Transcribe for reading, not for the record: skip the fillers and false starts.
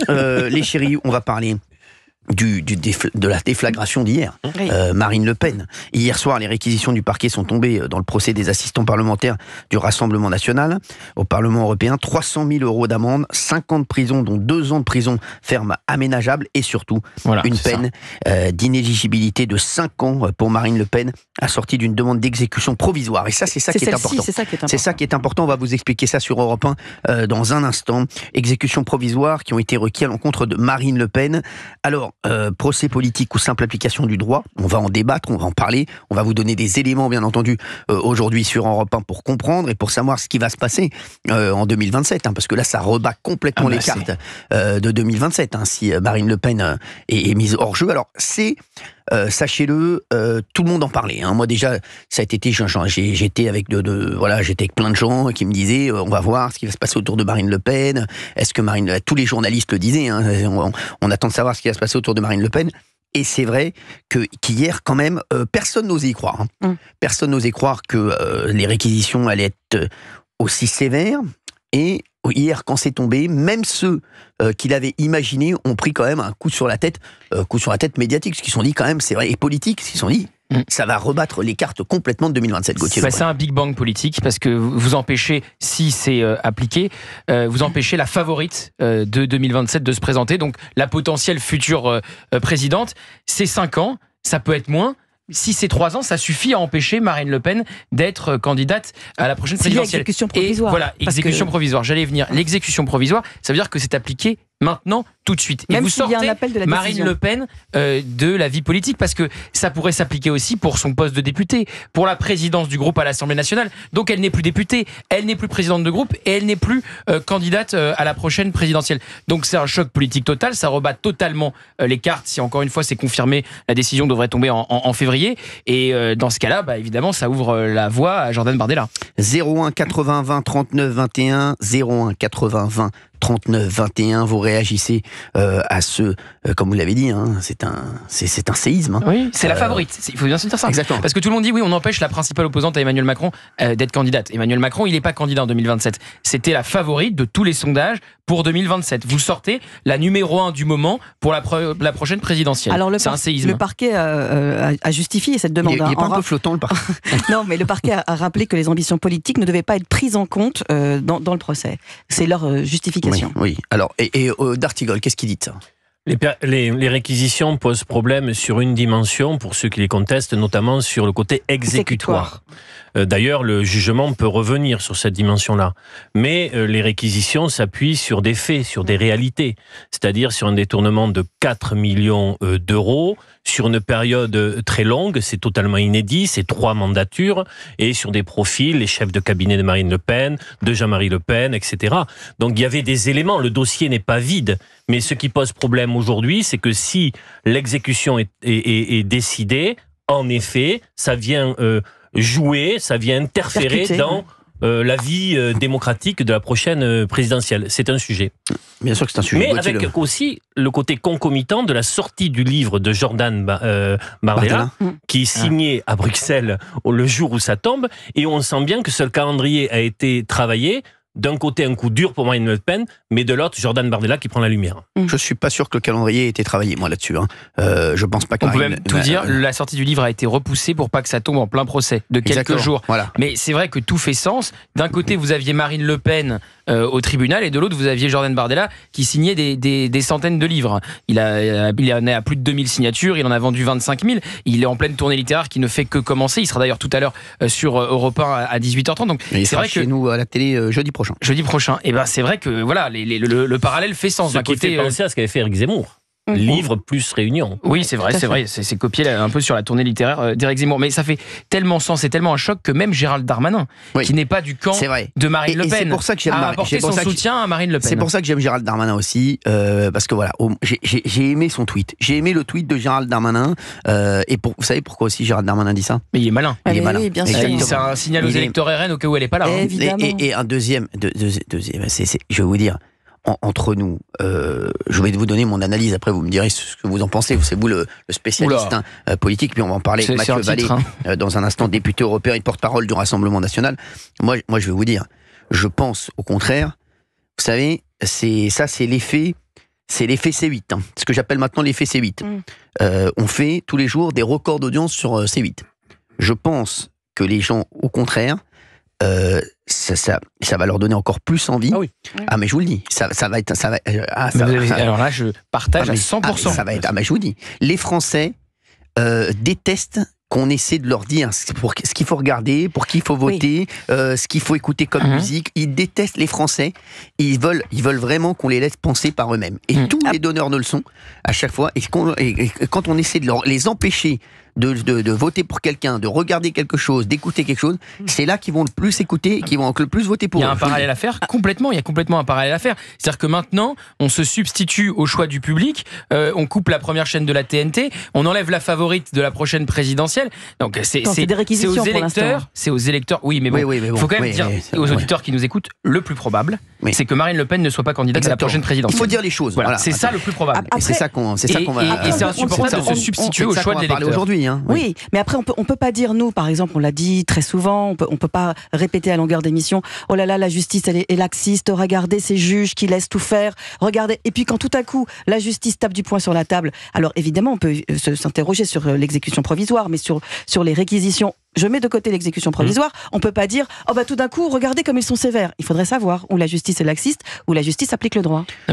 Les chéris, on va parler de la déflagration d'hier. Oui. Marine Le Pen. Hier soir, les réquisitions du parquet sont tombées dans le procès des assistants parlementaires du Rassemblement national au Parlement européen. 300 000 € d'amende, 5 ans de prison, dont 2 ans de prison ferme aménageable et surtout une peine d'inéligibilité de 5 ans pour Marine Le Pen, assortie d'une demande d'exécution provisoire. Et ça, c'est ça qui est important. C'est ça qui est important. On va vous expliquer ça sur Europe 1 dans un instant. Exécutions provisoires qui ont été requises à l'encontre de Marine Le Pen. Alors, procès politique ou simple application du droit, on va en débattre, on va en parler, on va vous donner des éléments bien entendu aujourd'hui sur Europe 1 pour comprendre et pour savoir ce qui va se passer en 2027, parce que là ça rebat complètement les cartes de 2027 si Marine Le Pen est mise hors jeu. Alors c'est sachez-le, tout le monde en parlait. Moi déjà, ça a été, j'étais avec j'étais avec plein de gens qui me disaient, on va voir ce qui va se passer autour de Marine Le Pen. Est-ce que tous les journalistes le disaient, on attend de savoir ce qui va se passer autour de Marine Le Pen. Et c'est vrai qu'hier, quand même, personne n'osait y croire. Personne n'osait croire que les réquisitions allaient être aussi sévères. Et hier, quand c'est tombé, même ceux qui l'avaient imaginé ont pris quand même un coup sur la tête médiatique, ce qu'ils se sont dit quand même, c'est vrai, et politique, ce qu'ils se sont dit. Ça va rebattre les cartes complètement de 2027, Gauthier. C'est un big bang politique parce que vous empêchez, si c'est appliqué, vous empêchez la favorite de 2027 de se présenter. Donc la potentielle future présidente, c'est 5 ans, ça peut être moins. Si c'est 3 ans, ça suffit à empêcher Marine Le Pen d'être candidate à la prochaine présidentielle. L'exécution provisoire. Et voilà, exécution provisoire. J'allais y venir. L'exécution provisoire, ça veut dire que c'est appliqué maintenant, tout de suite. Et même vous s'il y a un appel de la Marine décision. Le Pen de la vie politique, parce que ça pourrait s'appliquer aussi pour son poste de députée, pour la présidence du groupe à l'Assemblée nationale. Donc elle n'est plus députée, elle n'est plus présidente de groupe et elle n'est plus candidate à la prochaine présidentielle. Donc c'est un choc politique total, ça rebat totalement les cartes. Si encore une fois c'est confirmé, la décision devrait tomber en février. Et dans ce cas-là, évidemment, ça ouvre la voie à Jordan Bardella. 01 80 20 39 21, 01 80 20 39 21, vous réagissez à ce, comme vous l'avez dit, c'est un séisme. Oui, c'est la favorite, il faut bien se dire ça. Exactement. Parce que tout le monde dit, oui, on empêche la principale opposante à Emmanuel Macron d'être candidate. Emmanuel Macron, il n'est pas candidat en 2027. C'était la favorite de tous les sondages pour 2027. Vous sortez la numéro 1 du moment pour la prochaine présidentielle. Alors c'est un séisme. Le parquet a justifié cette demande. Il n'est pas un peu flottant, le parquet. Non, mais le parquet a rappelé que les ambitions politiques ne devaient pas être prises en compte dans le procès. C'est leur justification. Oui. Alors, et D'Artigol, qu'est-ce qu'il dit de ça ? Les réquisitions posent problème sur une dimension pour ceux qui les contestent, notamment sur le côté exécutoire. D'ailleurs, le jugement peut revenir sur cette dimension-là. Mais les réquisitions s'appuient sur des faits, sur des réalités. C'est-à-dire sur un détournement de 4 millions d'euros, sur une période très longue, c'est totalement inédit, c'est 3 mandatures, et sur des profils, les chefs de cabinet de Marine Le Pen, de Jean-Marie Le Pen, etc. Donc il y avait des éléments, le dossier n'est pas vide. Mais ce qui pose problème aujourd'hui, c'est que si l'exécution est décidée, en effet, ça vient jouer, ça vient interférer dans la vie démocratique de la prochaine présidentielle. C'est un sujet. Bien sûr que c'est un sujet. Mais avec aussi le côté concomitant de la sortie du livre de Jordan Bardella, qui est signé à Bruxelles le jour où ça tombe, et on sent bien que ce calendrier a été travaillé. D'un côté, un coup dur pour Marine Le Pen, mais de l'autre, Jordan Bardella qui prend la lumière. Je suis pas sûr que le calendrier ait été travaillé, moi, là-dessus. Je pense pas que... On peut même tout dire, la sortie du livre a été repoussée pour pas que ça tombe en plein procès de quelques jours. Voilà. Mais c'est vrai que tout fait sens. D'un côté, vous aviez Marine Le Pen au tribunal, et de l'autre, vous aviez Jordan Bardella qui signait des centaines de livres. Il en est à plus de 2000 signatures, il en a vendu 25 000. Il est en pleine tournée littéraire qui ne fait que commencer. Il sera d'ailleurs tout à l'heure sur Europe 1 à 18h30. Donc, il sera chez nous à la télé jeudi prochain. Et c'est vrai que voilà, le parallèle fait sens. D'un côté, penser à ce qu'avait fait Éric Zemmour. Livre plus réunion. Oui, c'est vrai. C'est copié un peu sur la tournée littéraire d'Éric Zemmour. Mais ça fait tellement sens, c'est tellement un choc que même Gérald Darmanin, qui n'est pas du camp de Marine Le Pen, c'est pour ça que a apporté son soutien à Marine Le Pen. C'est pour ça que j'aime Gérald Darmanin aussi, parce que voilà, j'ai aimé son tweet. J'ai aimé le tweet de Gérald Darmanin. Vous savez pourquoi aussi Gérald Darmanin dit ça ? Mais il est malin. Il est malin. Oui, bien sûr. C'est un signal aux électeurs RN au cas où elle n'est pas là. Et un deuxième, je vais vous dire. Entre nous, je vais vous donner mon analyse, après vous me direz ce que vous en pensez, c'est vous le spécialiste politique, puis on va en parler avec Mathieu Vallée dans un instant, député européen et porte-parole du Rassemblement national. Moi je vais vous dire, je pense au contraire, vous savez, c'est l'effet c'est l'effet C8, hein, ce que j'appelle maintenant l'effet C8. On fait tous les jours des records d'audience sur C8. Je pense que les gens, au contraire, ça va leur donner encore plus envie. Ah oui. Ah mais je vous le dis, ça va être... Alors là, je partage à 100%. ça va être... Ah mais je vous le dis, les Français détestent qu'on essaie de leur dire ce qu'il faut regarder, pour qui il faut voter, ce qu'il faut écouter comme musique. Ils détestent les Français. Ils veulent vraiment qu'on les laisse penser par eux-mêmes. Et tous les donneurs ne le sont à chaque fois. Et quand on essaie de les empêcher de voter pour quelqu'un, de regarder quelque chose, d'écouter quelque chose, c'est là qu'ils vont le plus écouter et qu'ils vont le plus voter pour eux. Il y a un parallèle à faire, complètement. Il y a complètement un parallèle à faire. C'est-à-dire que maintenant, on se substitue au choix du public, on coupe la première chaîne de la TNT, on enlève la favorite de la prochaine présidentielle. Donc c'est des réquisitions aux électeurs, c'est aux électeurs. Oui, mais bon, il faut quand même dire aux auditeurs qui nous écoutent, le plus probable, c'est que Marine Le Pen ne soit pas candidate à la prochaine présidentielle. Il faut dire les choses. Voilà, c'est ça le plus probable. C'est ça qu'on va. Et c'est insupportable de se substituer au choix de l'électeur. Aujourd'hui. Hein. Oui, mais après on peut pas dire, nous par exemple, on l'a dit très souvent, on peut pas répéter à longueur d'émission, oh là là, la justice elle est laxiste, regardez ces juges qui laissent tout faire, regardez. Et puis quand tout à coup la justice tape du poing sur la table, alors évidemment on peut s'interroger sur l'exécution provisoire, mais sur les réquisitions. Je mets de côté l'exécution provisoire, on peut pas dire, oh bah tout d'un coup, regardez comme ils sont sévères. Il faudrait savoir où la justice est laxiste, où la justice applique le droit.